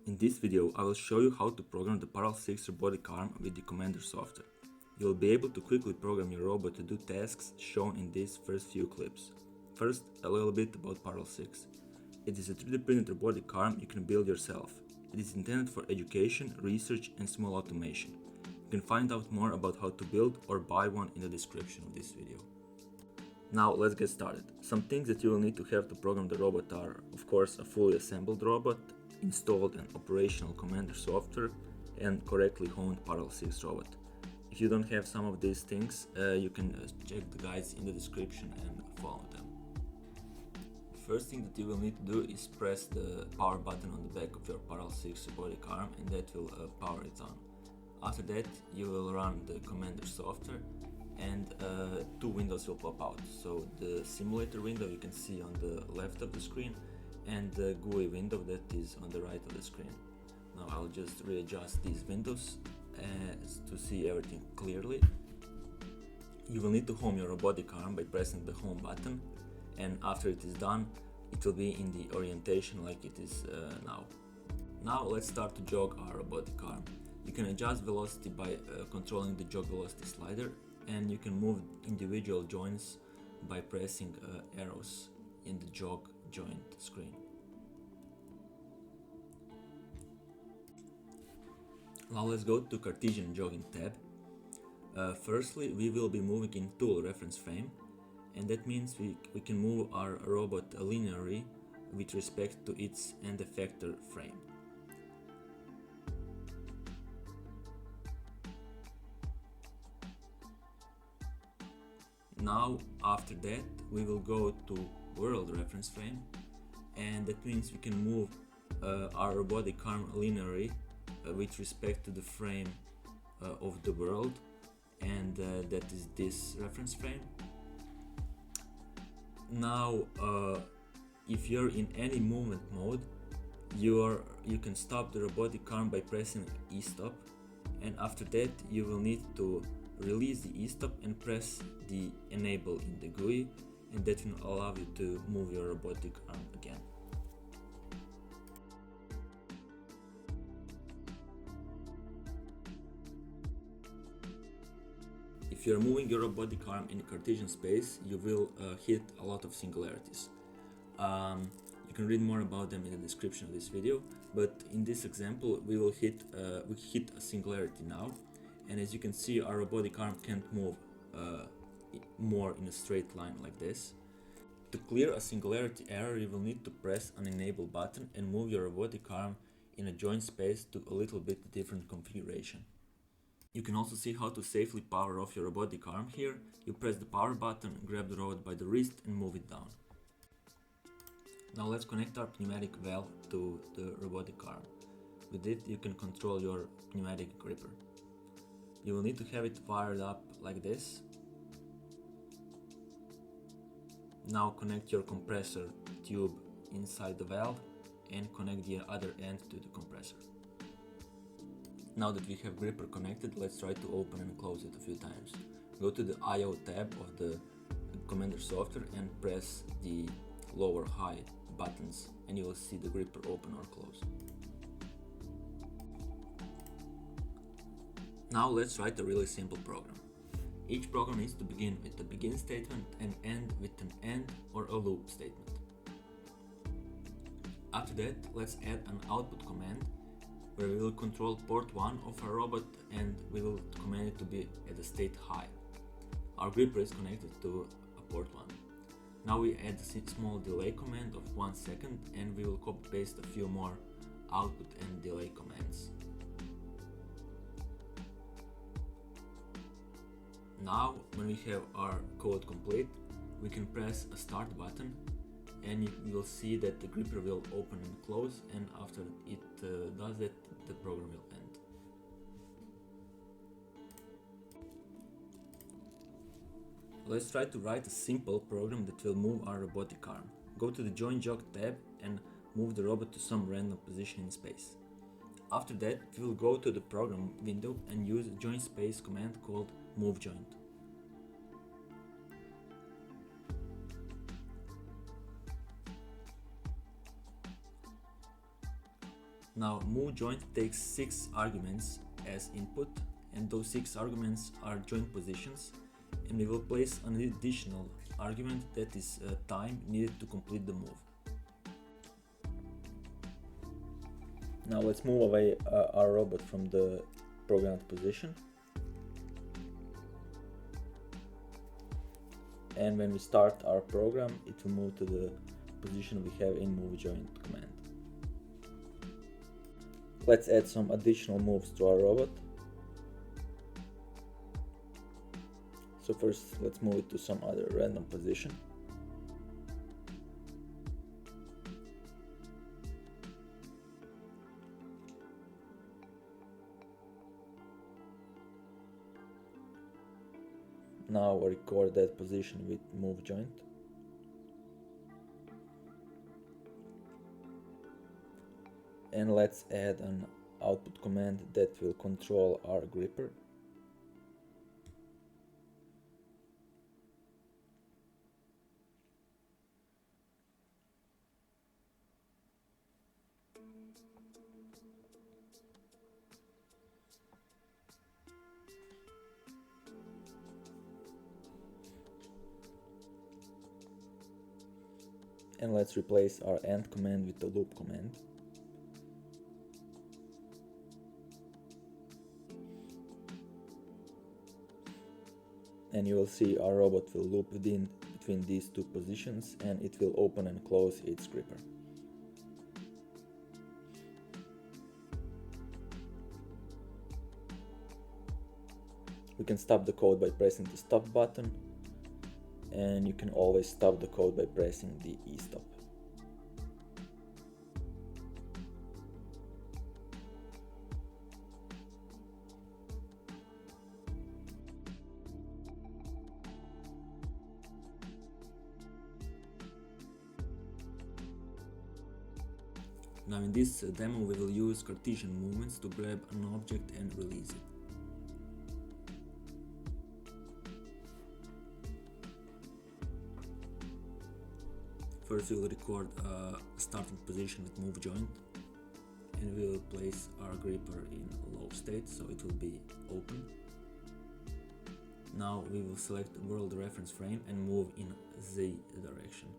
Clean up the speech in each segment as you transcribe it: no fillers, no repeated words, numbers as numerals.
In this video, I will show you how to program the Parl 6 robotic arm with the Commander software. You will be able to quickly program your robot to do tasks shown in these first few clips. First, a little bit about Parl 6. It is a 3D printed robotic arm you can build yourself. It is intended for education, research and small automation. You can find out more about how to build or buy one in the description of this video. Now let's get started. Some things that you will need to have to program the robot are, of course, a fully assembled robot, installed and operational Commander software, and correctly honed Parl 6 robot. If you don't have some of these things, you can check the guides in the description and follow them. The first thing that you will need to do is press the power button on the back of your Parl 6 robotic arm, and that will power it on. After that, you will run the Commander software and two windows will pop out. So the simulator window you can see on the left of the screen and the GUI window that is on the right of the screen. Now I'll just readjust these windows to see everything clearly. You will need to home your robotic arm by pressing the home button, and after it is done, it will be in the orientation like it is now. Now let's start to jog our robotic arm. You can adjust velocity by controlling the jog velocity slider, and you can move individual joints by pressing arrows in the jog joint screen. Now let's go to Cartesian jogging tab. Firstly, we will be moving in tool reference frame, and that means we can move our robot linearly with respect to its end effector frame. Now after that we will go to world reference frame, and that means we can move our robotic arm linearly with respect to the frame of the world, and that is this reference frame. Now if you're in any movement mode, you can stop the robotic arm by pressing E-stop, and after that you will need to release the E-stop and press the enable in the GUI, and that will allow you to move your robotic arm again. If you are moving your robotic arm in Cartesian space, you will hit a lot of singularities. You can read more about them in the description of this video, but in this example we hit a singularity now, and as you can see, our robotic arm can't move more in a straight line like this. To clear a singularity error, you will need to press an enable button and move your robotic arm in a joint space to a little bit different configuration. You can also see how to safely power off your robotic arm here. You press the power button, grab the robot by the wrist and move it down. Now let's connect our pneumatic valve to the robotic arm. With it you can control your pneumatic gripper. You will need to have it wired up like this. Now connect your compressor tube inside the valve and connect the other end to the compressor. Now that we have gripper connected, let's try to open and close it a few times. Go to the I/O tab of the Commander software and press the lower high buttons, and you will see the gripper open or close. Now let's write a really simple program. Each program needs to begin with a begin statement and end with an end or a loop statement. After that, let's add an output command where we will control port 1 of our robot, and we will command it to be at a state high. Our gripper is connected to a port 1. Now we add a small delay command of 1 second, and we will copy paste a few more output and delay commands. Now, when we have our code complete, we can press a start button, and you will see that the gripper will open and close, and after it does that, the program will end. Let's try to write a simple program that will move our robotic arm. Go to the Join Jog tab and move the robot to some random position in space. After that, we will go to the program window and use a join space command called move joint. Now move joint takes 6 arguments as input, and those 6 arguments are joint positions, and we will place an additional argument, that is time needed to complete the move. Now let's move away our robot from the programmed position. And when we start our program, it will move to the position we have in move joint command. Let's add some additional moves to our robot. So first, let's move it to some other random position. Now record that position with move joint. And let's add an output command that will control our gripper. And let's replace our end command with the loop command. And you will see our robot will loop between these two positions, and it will open and close its gripper. We can stop the code by pressing the stop button, and you can always stop the code by pressing the e-stop. Now in this demo we will use Cartesian movements to grab an object and release it. First we will record a starting position with move joint, and we will place our gripper in low state, so it will be open. Now we will select world reference frame and move in Z direction.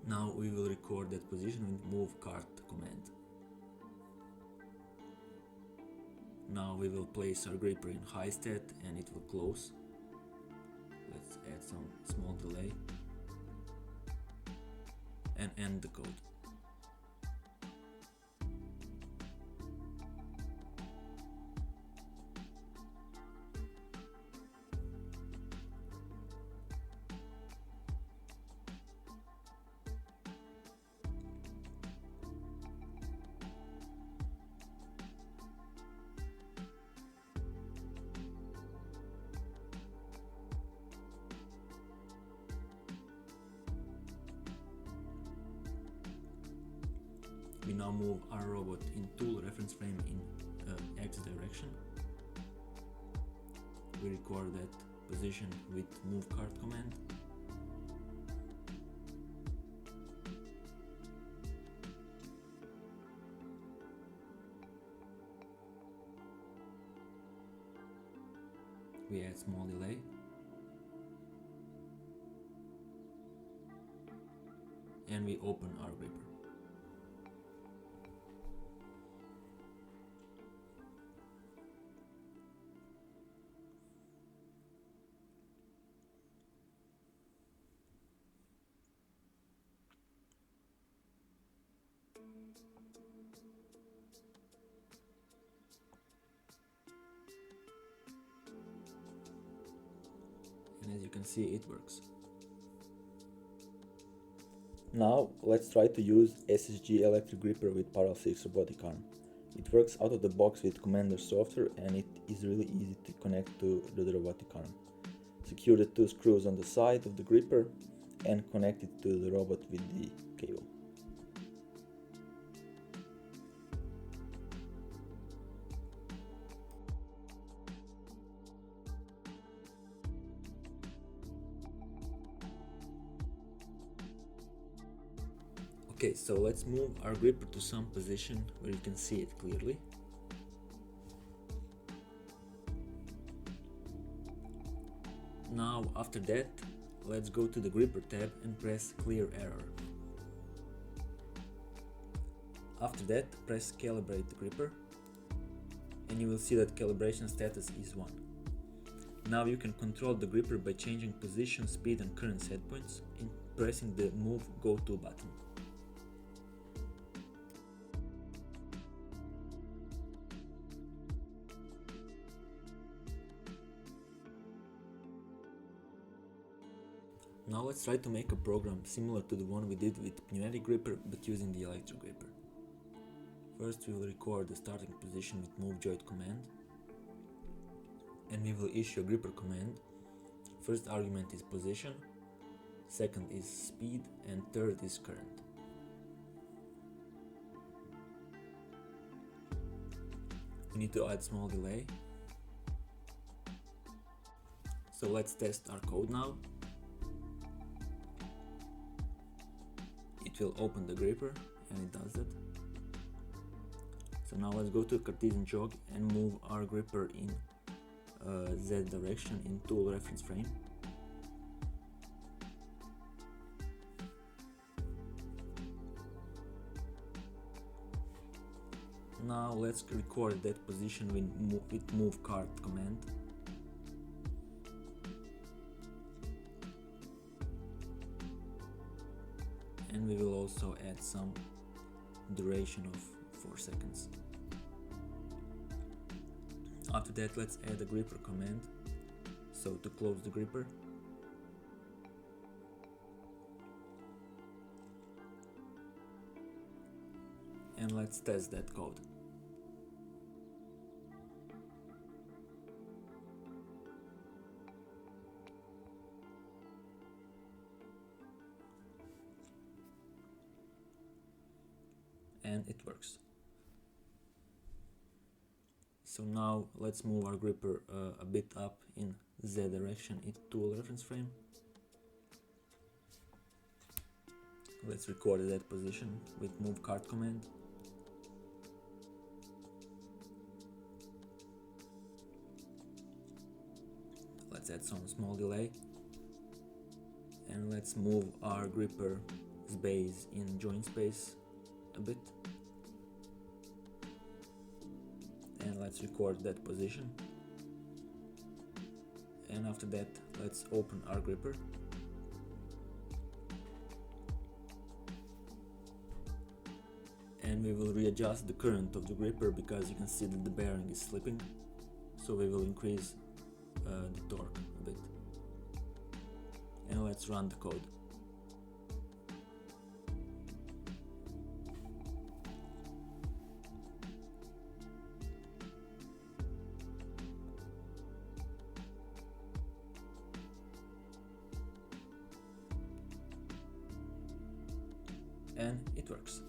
Now we will record that position with move cart command. Now we will place our gripper in high state and it will close. Let's add some small delay and end the code. We now move our robot in tool reference frame in X direction. We record that position with move cart command. We add small delay. And we open our gripper. And as you can see, it works. Now let's try to use SSG electric gripper with Parl 6 robotic arm. It works out of the box with Commander software, and it is really easy to connect to the robotic arm. Secure the 2 screws on the side of the gripper and connect it to the robot with the cable. Okay, so let's move our gripper to some position where you can see it clearly. Now, after that, let's go to the gripper tab and press clear error. After that, press calibrate the gripper, and you will see that calibration status is 1. Now you can control the gripper by changing position, speed and current setpoints and pressing the Move Go To button. Now let's try to make a program similar to the one we did with Pneumatic gripper but using the electric gripper. First we will record the starting position with Move Joint command, and we will issue a gripper command. First argument is position, second is speed, and third is current. We need to add small delay. So let's test our code now. It will open the gripper, and it does that. So now let's go to Cartesian jog and move our gripper in Z direction in tool reference frame. Now let's record that position with move cart command. And we will also add some duration of 4 seconds. After that, let's add a gripper command, so to close the gripper. And let's test that code. And it works. So now let's move our gripper a bit up in Z direction in tool reference frame. Let's record that position with move cart command. Let's add some small delay. And let's move our gripper's base in joint space a bit. And let's record that position. And after that, let's open our gripper. And we will readjust the current of the gripper because you can see that the bearing is slipping. So we will increase the torque a bit. And let's run the code. And it works.